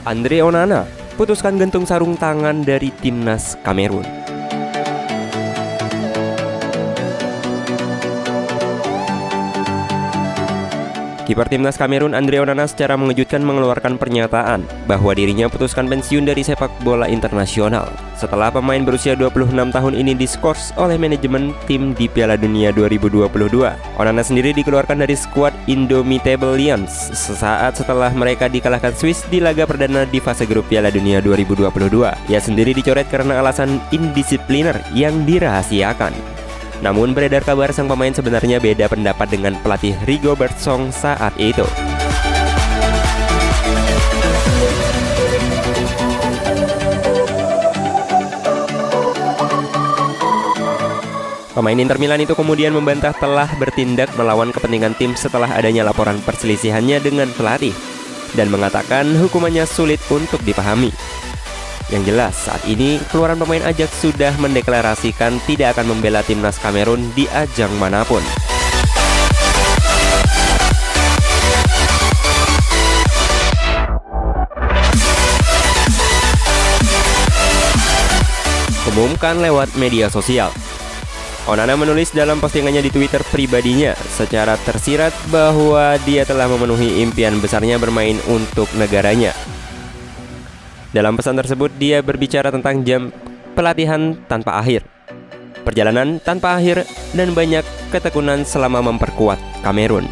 Andre Onana putuskan gantung sarung tangan dari timnas Kamerun. Kiper timnas Kamerun Andre Onana secara mengejutkan mengeluarkan pernyataan bahwa dirinya putuskan pensiun dari sepak bola internasional setelah pemain berusia 26 tahun ini diskors oleh manajemen tim di Piala Dunia 2022. Onana sendiri dikeluarkan dari skuad Indomitable Lions sesaat setelah mereka dikalahkan Swiss di laga perdana di fase grup Piala Dunia 2022. Ia sendiri dicoret karena alasan indisipliner yang dirahasiakan. Namun beredar kabar sang pemain sebenarnya beda pendapat dengan pelatih Rigobert Song saat itu. Pemain Inter Milan itu kemudian membantah telah bertindak melawan kepentingan tim setelah adanya laporan perselisihannya dengan pelatih dan mengatakan hukumannya sulit untuk dipahami. Yang jelas, saat ini keluaran pemain Ajax sudah mendeklarasikan tidak akan membela timnas Kamerun di ajang manapun. Umumkan lewat media sosial. Onana menulis dalam postingannya di Twitter pribadinya secara tersirat bahwa dia telah memenuhi impian besarnya bermain untuk negaranya. Dalam pesan tersebut, dia berbicara tentang jam pelatihan tanpa akhir, perjalanan tanpa akhir, dan banyak ketekunan selama memperkuat Kamerun.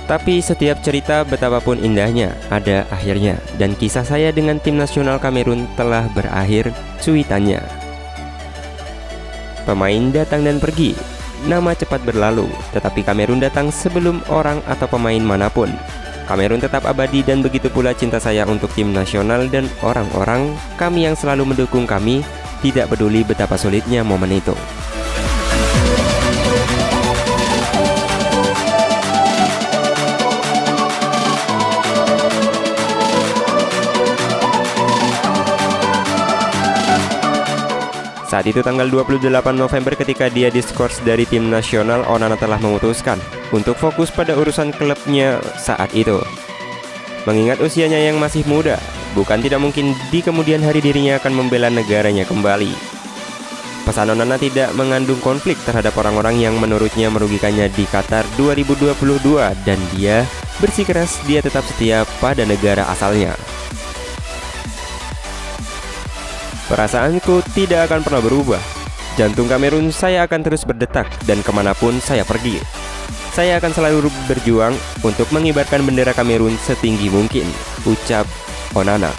Tapi setiap cerita betapapun indahnya ada akhirnya, dan kisah saya dengan tim nasional Kamerun telah berakhir, cuitannya. Pemain datang dan pergi, nama cepat berlalu, tetapi Kamerun datang sebelum orang atau pemain manapun. Kamerun tetap abadi dan begitu pula cinta saya untuk tim nasional dan orang-orang kami yang selalu mendukung kami, tidak peduli betapa sulitnya momen itu. Saat itu tanggal 28 November ketika dia diskors dari tim nasional, Onana telah memutuskan untuk fokus pada urusan klubnya saat itu. Mengingat usianya yang masih muda, bukan tidak mungkin di kemudian hari dirinya akan membela negaranya kembali. Pesan Onana tidak mengandung konflik terhadap orang-orang yang menurutnya merugikannya di Qatar 2022 dan dia bersikeras dia tetap setia pada negara asalnya. Perasaanku tidak akan pernah berubah. Jantung Kamerun saya akan terus berdetak dan kemanapun saya pergi. Saya akan selalu berjuang untuk mengibarkan bendera Kamerun setinggi mungkin, ucap Onana.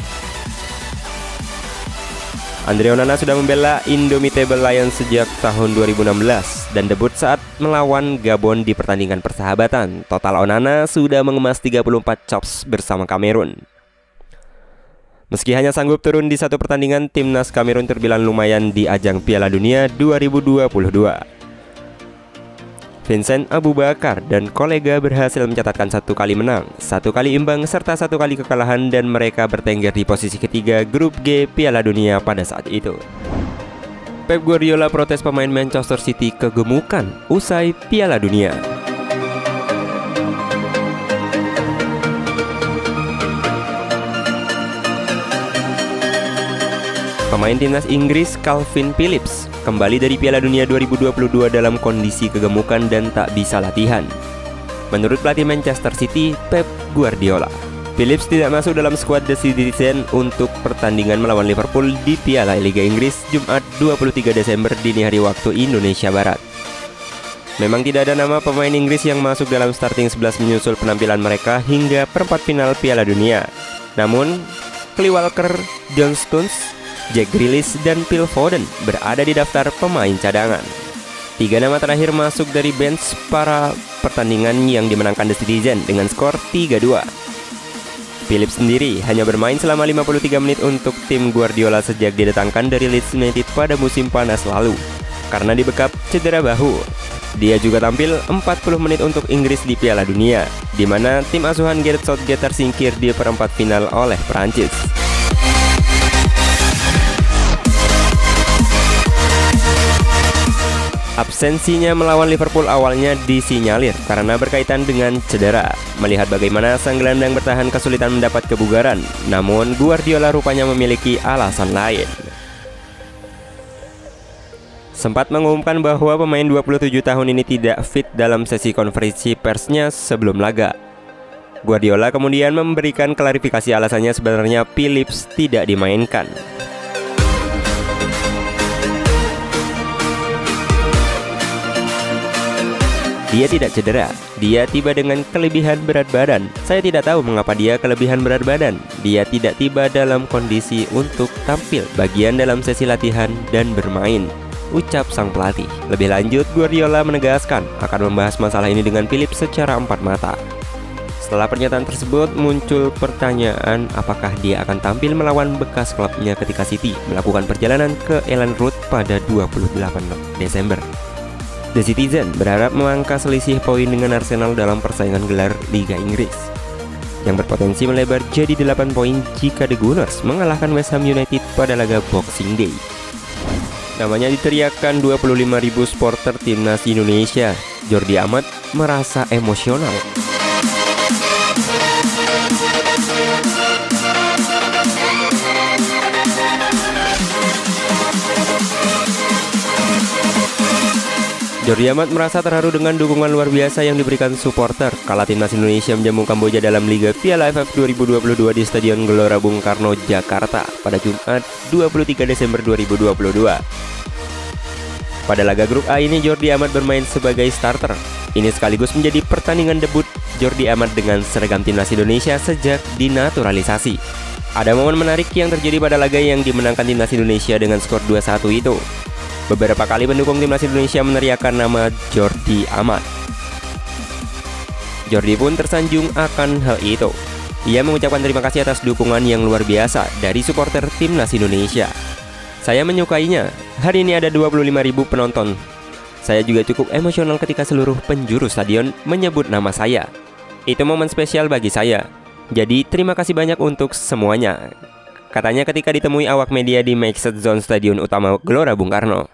Andre Onana sudah membela Indomitable Lions sejak tahun 2016 dan debut saat melawan Gabon di pertandingan persahabatan. Total Onana sudah mengemas 34 chops bersama Kamerun. Meski hanya sanggup turun di satu pertandingan, timnas Kamerun terbilang lumayan di ajang Piala Dunia 2022. Vincent Aboubakar dan kolega berhasil mencatatkan 1 kali menang, 1 kali imbang, serta 1 kali kekalahan dan mereka bertengger di posisi ketiga grup G Piala Dunia pada saat itu. Pep Guardiola protes pemain Manchester City kegemukan usai Piala Dunia. Pemain timnas Inggris Calvin Phillips kembali dari Piala Dunia 2022 dalam kondisi kegemukan dan tak bisa latihan. Menurut pelatih Manchester City, Pep Guardiola, Phillips tidak masuk dalam skuad The Citizen untuk pertandingan melawan Liverpool di Piala Liga Inggris Jumat 23 Desember dini hari waktu Indonesia Barat. Memang tidak ada nama pemain Inggris yang masuk dalam starting 11 menyusul penampilan mereka hingga perempat final Piala Dunia. Namun, Kyle Walker, John Stones, Jack Grealish dan Phil Foden berada di daftar pemain cadangan. 3 nama terakhir masuk dari bench para pertandingan yang dimenangkan The Citizen dengan skor 3-2. Phillips sendiri hanya bermain selama 53 menit untuk tim Guardiola sejak didatangkan dari Leeds United pada musim panas lalu karena dibekap cedera bahu. Dia juga tampil 40 menit untuk Inggris di Piala Dunia, di mana tim asuhan Gareth Southgate tersingkir di perempat final oleh Prancis. Absensinya melawan Liverpool awalnya disinyalir karena berkaitan dengan cedera. Melihat bagaimana sang gelandang bertahan kesulitan mendapat kebugaran, namun Guardiola rupanya memiliki alasan lain. Sempat mengumumkan bahwa pemain 27 tahun ini tidak fit dalam sesi konferensi persnya sebelum laga. Guardiola kemudian memberikan klarifikasi alasannya sebenarnya Phillips tidak dimainkan. Dia tidak cedera, dia tiba dengan kelebihan berat badan. Saya tidak tahu mengapa dia kelebihan berat badan. Dia tidak tiba dalam kondisi untuk tampil bagian dalam sesi latihan dan bermain, ucap sang pelatih. Lebih lanjut, Guardiola menegaskan akan membahas masalah ini dengan Phillips secara empat mata. Setelah pernyataan tersebut, muncul pertanyaan apakah dia akan tampil melawan bekas klubnya ketika City melakukan perjalanan ke Elland Road pada 28 Desember. The Citizen berharap memangkas selisih poin dengan Arsenal dalam persaingan gelar Liga Inggris, yang berpotensi melebar jadi 8 poin jika The Gunners mengalahkan West Ham United pada laga Boxing Day. Namanya diteriakkan 25.000 supporter timnas Indonesia. Jordi Amat merasa emosional. Jordi Amat merasa terharu dengan dukungan luar biasa yang diberikan supporter kala timnas Indonesia menjamu Kamboja dalam Liga Piala AFF 2022 di Stadion Gelora Bung Karno, Jakarta pada Jumat 23 Desember 2022. Pada laga grup A ini Jordi Amat bermain sebagai starter. Ini sekaligus menjadi pertandingan debut Jordi Amat dengan seragam timnas Indonesia sejak dinaturalisasi. Ada momen menarik yang terjadi pada laga yang dimenangkan timnas Indonesia dengan skor 2-1 itu. Beberapa kali pendukung timnas Indonesia meneriakkan nama Jordi Amat. Jordi pun tersanjung akan hal itu. Ia mengucapkan terima kasih atas dukungan yang luar biasa dari supporter timnas Indonesia. Saya menyukainya. Hari ini ada 25.000 penonton. Saya juga cukup emosional ketika seluruh penjuru stadion menyebut nama saya. Itu momen spesial bagi saya. Jadi terima kasih banyak untuk semuanya, katanya ketika ditemui awak media di Mixed Zone Stadion Utama Gelora Bung Karno.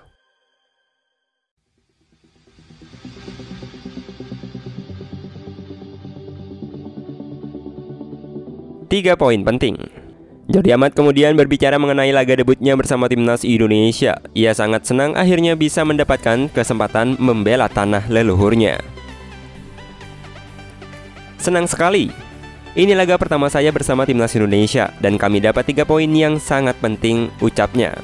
Tiga poin penting. Jordi Amat kemudian berbicara mengenai laga debutnya bersama timnas Indonesia. Ia sangat senang akhirnya bisa mendapatkan kesempatan membela tanah leluhurnya. Senang sekali. Ini laga pertama saya bersama timnas Indonesia dan kami dapat 3 poin yang sangat penting, ucapnya.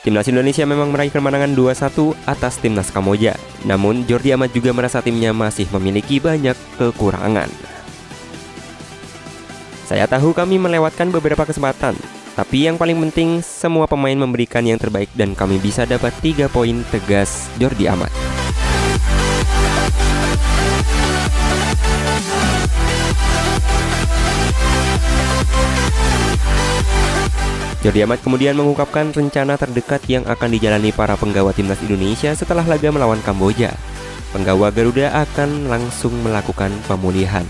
Timnas Indonesia memang meraih kemenangan 2-1 atas timnas Kamboja. Namun Jordi Amat juga merasa timnya masih memiliki banyak kekurangan. Saya tahu kami melewatkan beberapa kesempatan, tapi yang paling penting semua pemain memberikan yang terbaik dan kami bisa dapat 3 poin, tegas Jordi Amat. Jordi Amat kemudian mengungkapkan rencana terdekat yang akan dijalani para penggawa timnas Indonesia setelah laga melawan Kamboja. Penggawa Garuda akan langsung melakukan pemulihan.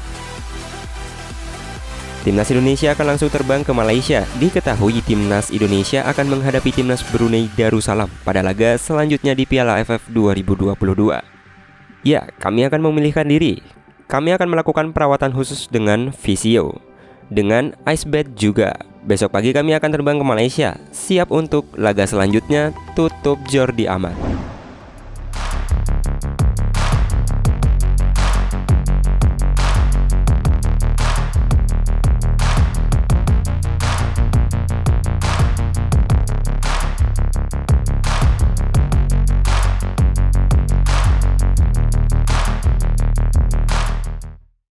Timnas Indonesia akan langsung terbang ke Malaysia. Diketahui timnas Indonesia akan menghadapi timnas Brunei Darussalam pada laga selanjutnya di Piala AFF 2022. Ya, kami akan memilihkan diri. Kami akan melakukan perawatan khusus dengan fisio, dengan ice bath juga. Besok pagi kami akan terbang ke Malaysia, siap untuk laga selanjutnya, tutup Jordi Amat.